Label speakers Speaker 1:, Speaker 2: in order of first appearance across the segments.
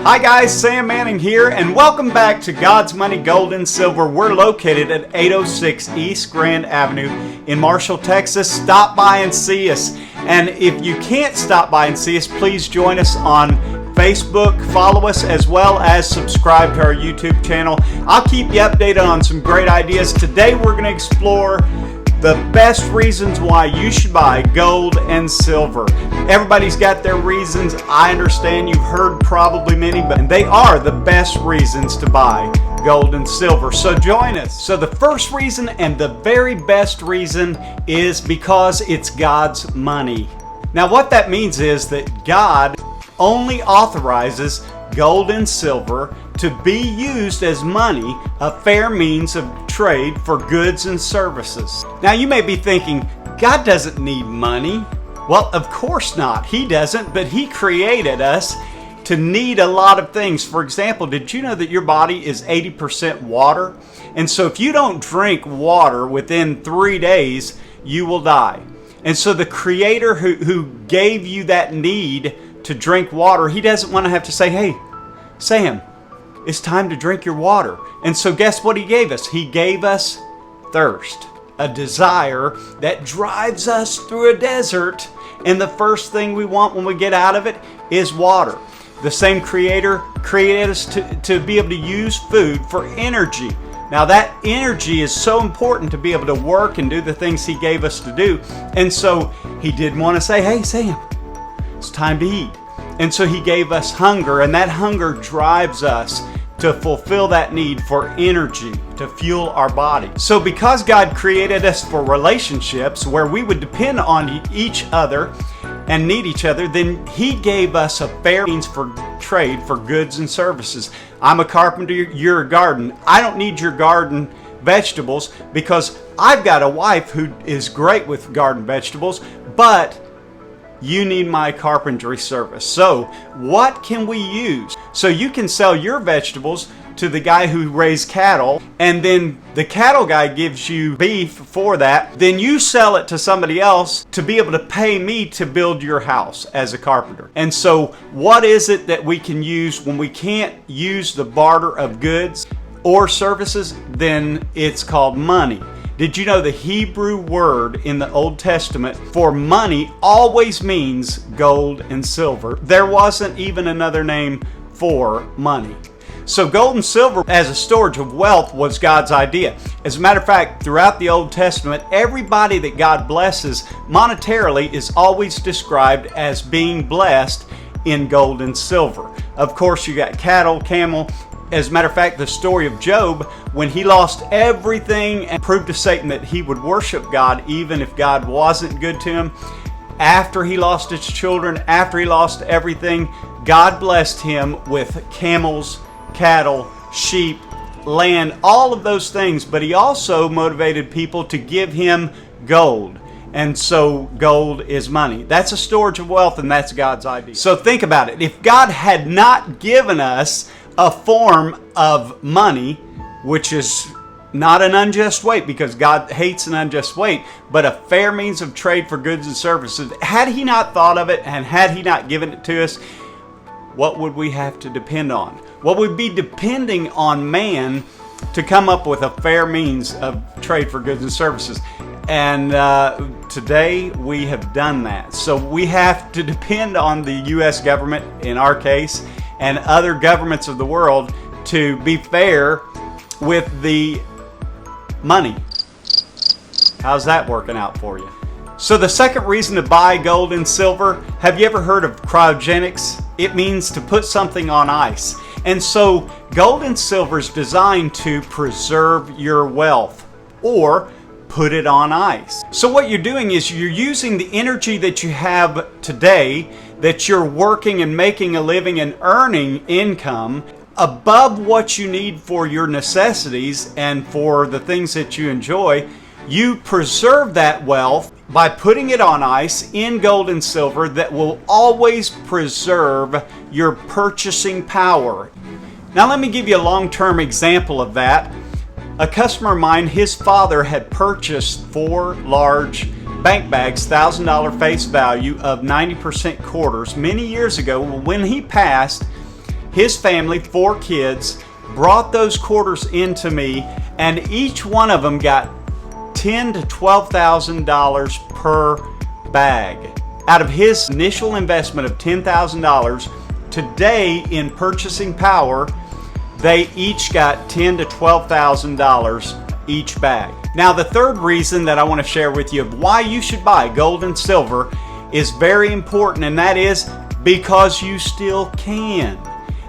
Speaker 1: Hi guys, Sam Manning here, and welcome back to God's Money, Gold, and Silver. We're located at 806 East Grand Avenue in Marshall, Texas. Stop by and see us. And if you can't stop by and see us, please join us on Facebook, follow us, as well as subscribe to our YouTube channel. I'll keep you updated on some great ideas. Today we're going to explore the best reasons why you should buy gold and silver. Everybody's got their reasons. I understand you've heard probably many, but they are the best reasons to buy gold and silver. So join us. So the first reason and the very best reason is because it's God's money. Now what that means is that God only authorizes gold and silver to be used as money, a fair means of trade for goods and services. Now you may be thinking, God doesn't need money. Well, of course not. He doesn't, but He created us to need a lot of things. For example, did you know that your body is 80% water? And so if you don't drink water within 3 days, you will die. And so the Creator who gave you that need to drink water, He doesn't want to have to say, hey, Sam, it's time to drink your water. And so guess what He gave us? He gave us thirst, a desire that drives us through a desert. And the first thing we want when we get out of it is water. The same Creator created us to be able to use food for energy. Now that energy is so important to be able to work and do the things He gave us to do. And so He didn't want to say, hey, Sam, it's time to eat. And so He gave us hunger, and that hunger drives us to fulfill that need for energy, to fuel our body. So because God created us for relationships where we would depend on each other and need each other, then He gave us a fair means for trade for goods and services. I'm a carpenter, you're a garden. I don't need your garden vegetables because I've got a wife who is great with garden vegetables, but you need my carpentry service. So what can we use? So you can sell your vegetables to the guy who raised cattle, and then the cattle guy gives you beef for that. Then you sell it to somebody else to be able to pay me to build your house as a carpenter. And so what is it that we can use when we can't use the barter of goods or services? Then it's called money. Did you know the Hebrew word in the Old Testament for money always means gold and silver? There wasn't even another name for money. So gold and silver as a storage of wealth was God's idea. As a matter of fact, throughout the Old Testament, everybody that God blesses monetarily is always described as being blessed in gold and silver. Of course, you got cattle, camel. As a matter of fact, the story of Job, when he lost everything and proved to Satan that he would worship God even if God wasn't good to him, after he lost his children, after he lost everything, God blessed him with camels, cattle, sheep, land, all of those things. But He also motivated people to give him gold. And so gold is money. That's a storage of wealth, and that's God's idea. So think about it. If God had not given us a form of money, which is not an unjust weight, because God hates an unjust weight, but a fair means of trade for goods and services, had He not thought of it and had He not given it to us, what would we have to depend on? Well, we'd be depending on man to come up with a fair means of trade for goods and services. And today we have done that. So we have to depend on the U.S. government, in our case, and other governments of the world to be fair with the money. How's that working out for you? So the second reason to buy gold and silver, have you ever heard of cryogenics? It means to put something on ice. And so gold and silver is designed to preserve your wealth or put it on ice. So what you're doing is you're using the energy that you have today, that you're working and making a living and earning income above what you need for your necessities and for the things that you enjoy. You preserve that wealth by putting it on ice in gold and silver that will always preserve your purchasing power. Now let me give you a long-term example of that. A customer of mine, his father had purchased 4 large bank bags, $1,000 face value of 90% quarters many years ago. When he passed, his family, 4 kids, brought those quarters into me, and each one of them got $10,000 to $12,000 per bag. Out of his initial investment of $10,000, today in purchasing power, they each got $10,000 to $12,000 each bag. Now, the third reason that I want to share with you of why you should buy gold and silver is very important, and that is because you still can.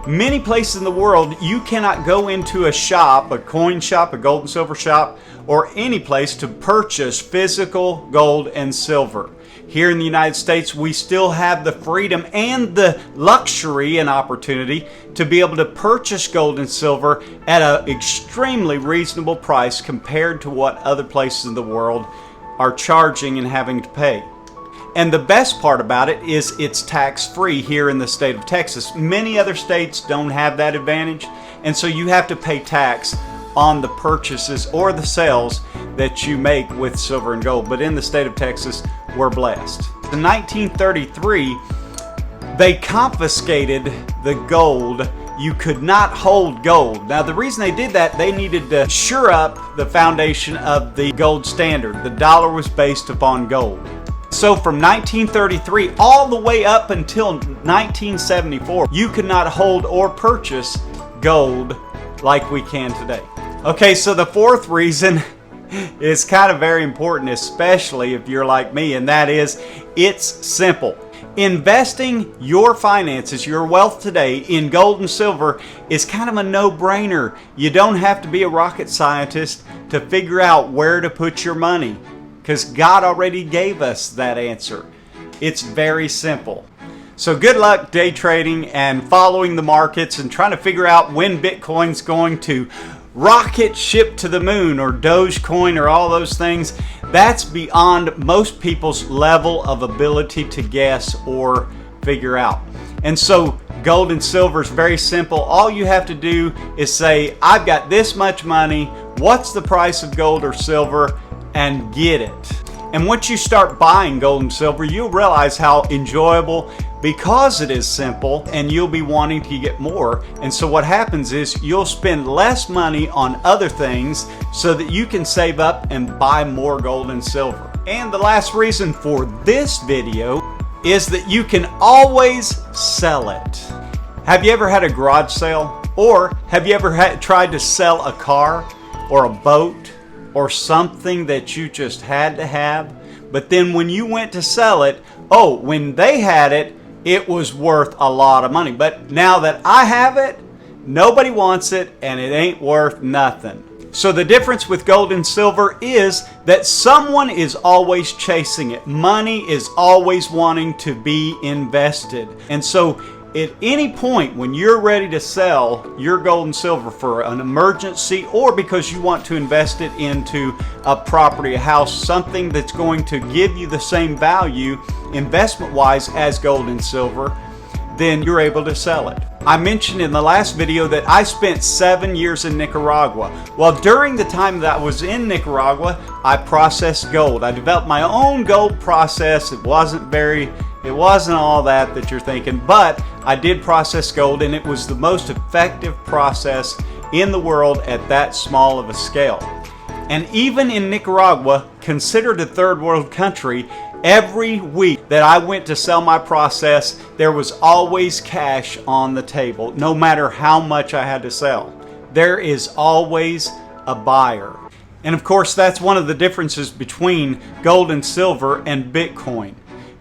Speaker 1: Many places in the world, you cannot go into a shop, a coin shop, a gold and silver shop, or any place to purchase physical gold and silver. Here in the United States, we still have the freedom and the luxury and opportunity to be able to purchase gold and silver at an extremely reasonable price compared to what other places in the world are charging and having to pay. And the best part about it is it's tax-free here in the state of Texas. Many other states don't have that advantage, and so you have to pay tax on the purchases or the sales that you make with silver and gold. But in the state of Texas, we're blessed. In 1933, they confiscated the gold. You could not hold gold. Now, the reason they did that, they needed to shore up the foundation of the gold standard. The dollar was based upon gold. So from 1933 all the way up until 1974, you could not hold or purchase gold like we can today. Okay, so the fourth reason is kind of very important, especially if you're like me, and that is it's simple. Investing your finances, your wealth today in gold and silver is kind of a no-brainer. You don't have to be a rocket scientist to figure out where to put your money, because God already gave us that answer. It's very simple. So good luck day trading and following the markets and trying to figure out when Bitcoin's going to rocket ship to the moon, or Dogecoin, or all those things. That's beyond most people's level of ability to guess or figure out. And so gold and silver is very simple. All you have to do is say, I've got this much money, what's the price of gold or silver, and get it. And once you start buying gold and silver, you'll realize how enjoyable, because it is simple, and you'll be wanting to get more. And so what happens is you'll spend less money on other things so that you can save up and buy more gold and silver. And the last reason for this video is that you can always sell it. Have you ever had a garage sale? Or have you ever tried to sell a car or a boat or something that you just had to have? But then when you went to sell it, oh, when they had it, it was worth a lot of money. But now that I have it, nobody wants it, and it ain't worth nothing. So the difference with gold and silver is that someone is always chasing it. Money is always wanting to be invested. And so at any point when you're ready to sell your gold and silver for an emergency, or because you want to invest it into a property, a house, something that's going to give you the same value investment-wise as gold and silver, then you're able to sell it. I mentioned in the last video that I spent 7 years in Nicaragua. Well, during the time that I was in Nicaragua, I processed gold. I developed my own gold process. It wasn't all that you're thinking, but I did process gold, and it was the most effective process in the world at that small of a scale. And even in Nicaragua, considered a third world country, every week that I went to sell my process, there was always cash on the table, no matter how much I had to sell. There is always a buyer. And of course, that's one of the differences between gold and silver and Bitcoin.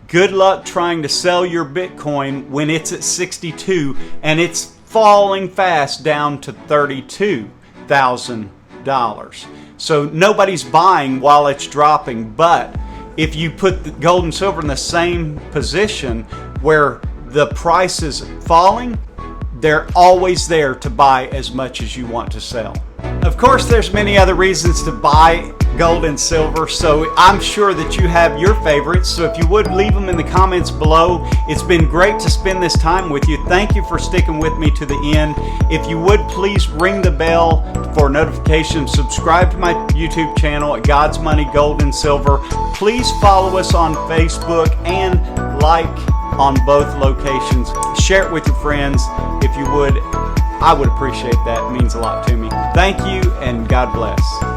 Speaker 1: Good luck trying to sell your Bitcoin when it's at 62 and it's falling fast down to $32,000. So nobody's buying while it's dropping, but if you put the gold and silver in the same position where the price is falling, they're always there to buy as much as you want to sell. Of course, there's many other reasons to buy gold and silver, so I'm sure that you have your favorites. So if you would, leave them in the comments below. It's been great to spend this time with you. Thank you for sticking with me to the end. If you would, please ring the bell for notifications. Subscribe to my YouTube channel at God's Money Gold and Silver. Please follow us on Facebook and like on both locations. Share it with your friends if you would. I would appreciate that. It means a lot to me. Thank you, and God bless.